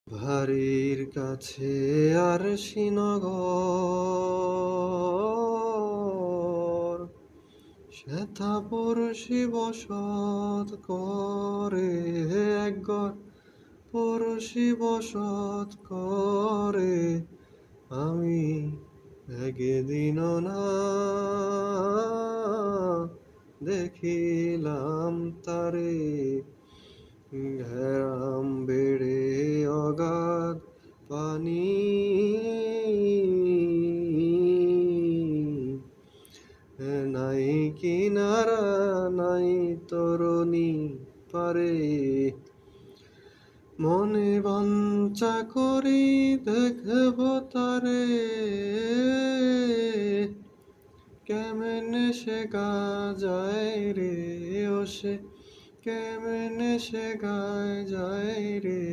ভারির কাছে আর শ্রীনগর শ্বেতা পরশি বসত করে একঘর পরশি বসত করে আমি একদিন না দেখিলাম তারে ঘেরাম বেড়ে অগাধ পানি নাই কিনারা নাই তরুণী পারে মনে বাঞ্ছা করি দেখব তারে কেমনে সে গা যায় রে ও সে কেমনে সে গায় যায় রে